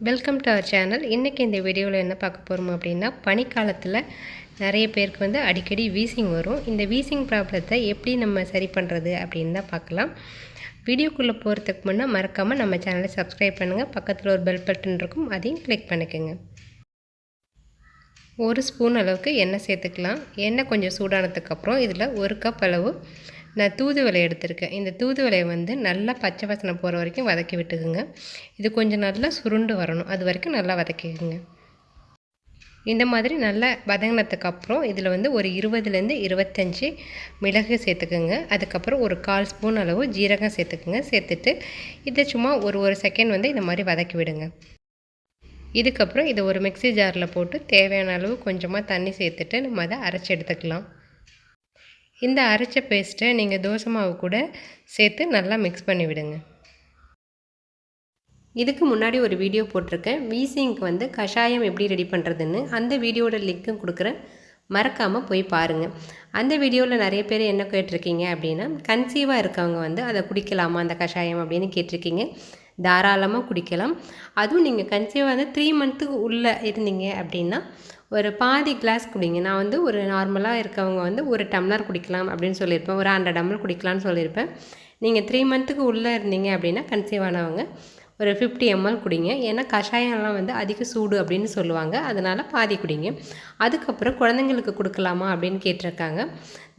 Welcome to our channel. இன்றைக்கி இந்த வீடியோவில் என்ன பார்க்க போகிறோம் அப்படின்னா, பனிக்காலத்தில் நிறைய பேருக்கு வந்து அடிக்கடி வீசிங் வரும். இந்த வீசிங் ப்ராப்ளத்தை எப்படி நம்ம சரி பண்ணுறது அப்படின்னு தான் பார்க்கலாம். வீடியோக்குள்ளே போகிறதுக்கு முன்னே மறக்காமல் நம்ம சேனலை சப்ஸ்கிரைப் பண்ணுங்கள். பக்கத்தில் ஒரு பெல் பட்டன் இருக்கும், அதையும் கிளிக் பண்ணிக்கோங்க. ஒரு ஸ்பூன் அளவுக்கு எண்ணெய் சேர்த்துக்கலாம். எண்ணெய் கொஞ்சம் சூடானதுக்கப்புறம் இதில் ஒரு கப் அளவு நான் தூதுவளை எடுத்திருக்கேன். இந்த தூதுவளையை வந்து நல்லா பச்சை வாசனை போகிற வரைக்கும் வதக்கி விட்டுக்குங்க. இது கொஞ்சம் நல்லா சுருண்டு வரணும், அது வரைக்கும் நல்லா வதக்கிக்குங்க. இந்த மாதிரி நல்லா வதங்கினதுக்கப்புறம் இதில் வந்து ஒரு 20லேருந்து 25 மிளகு சேர்த்துக்குங்க. அதுக்கப்புறம் ஒரு 1/4 ஸ்பூன் அளவு ஜீரகம் சேர்த்துக்குங்க. சேர்த்துட்டு இதை சும்மா ஒரு செகண்ட் வந்து இந்த மாதிரி வதக்கி விடுங்க. இதுக்கப்புறம் இதை ஒரு மிக்ஸி ஜாரில் போட்டு தேவையான அளவு கொஞ்சமாக தண்ணி சேர்த்துட்டு நம்ம அதை அரைச்சி எடுத்துக்கலாம். இந்த அரைச்ச பேஸ்ட்டை நீங்கள் தோசை மாவு கூட சேர்த்து நல்லா மிக்ஸ் பண்ணி விடுங்க. இதுக்கு முன்னாடி ஒரு வீடியோ போட்டிருக்கேன், வீசிங்க்கு வந்து கஷாயம் எப்படி ரெடி பண்ணுறதுன்னு. அந்த வீடியோட லிங்க்கும் கொடுக்குறேன், மறக்காமல் போய் பாருங்கள். அந்த வீடியோவில் நிறைய பேர் என்ன கேட்டிருக்கீங்க அப்படின்னா, கன்சீவாக இருக்கவங்க வந்து அதை குடிக்கலாமா அந்த கஷாயம் அப்படின்னு கேட்டிருக்கீங்க. தாராளமாக குடிக்கலாம். அதுவும் நீங்கள் கன்சீவாக வந்து 3 மந்த்துக்கு உள்ளே இருந்தீங்க அப்படின்னா ஒரு பாதி கிளாஸ் குடிங்க. நான் வந்து ஒரு நார்மலாக இருக்கவங்க வந்து ஒரு டம்ளர் குடிக்கலாம் அப்படின்னு சொல்லியிருப்பேன், ஒரு 100 ml குடிக்கலாம்னு சொல்லியிருப்பேன். நீங்கள் 3 மந்த்துக்கு உள்ளே இருந்தீங்க அப்படின்னா கன்சீவ் ஆனவங்க ஒரு 50 ml குடிங்க. ஏன்னா கஷாயம்லாம் வந்து அதிக சூடு அப்படின்னு சொல்லுவாங்க, அதனால் பாதி குடிங்க. அதுக்கப்புறம் குழந்தைங்களுக்கு கொடுக்கலாமா அப்படின்னு கேட்டிருக்காங்க.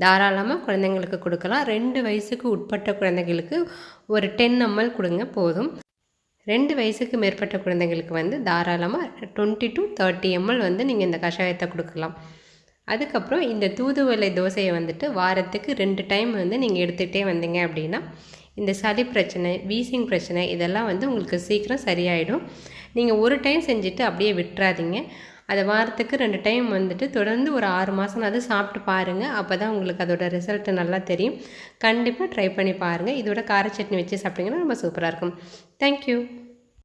தாராளமாக குழந்தைங்களுக்கு கொடுக்கலாம். 2 வயசுக்கு உட்பட்ட குழந்தைங்களுக்கு ஒரு 10 ml கொடுங்க போதும். 2 வயசுக்கு மேற்பட்ட குழந்தைங்களுக்கு வந்து தாராளமாக 20 to 30 ml வந்து நீங்கள் இந்த கஷாயத்தை கொடுக்கலாம். அதுக்கப்புறம் இந்த தூதுவளை தோசையை வந்துட்டு வாரத்துக்கு 2 டைம் வந்து நீங்கள் எடுத்துகிட்டே வந்தீங்க அப்படின்னா இந்த சளி பிரச்சனை, வீசிங் பிரச்சனை இதெல்லாம் வந்து உங்களுக்கு சீக்கிரம் சரியாயிடும். நீங்கள் ஒரு டைம் செஞ்சுட்டு அப்படியே விட்டுறாதீங்க. அதை வாரத்துக்கு 2 டைம் வந்துட்டு தொடர்ந்து ஒரு 6 மாதம்னாவது சாப்பிட்டு பாருங்கள். அப்போ தான் உங்களுக்கு அதோட ரிசல்ட்டு நல்லா தெரியும். கண்டிப்பாக ட்ரை பண்ணி பாருங்கள். இதோட கார சட்னி வச்சு சாப்பிட்டிங்கன்னா ரொம்ப சூப்பராக இருக்கும். தேங்க்யூ.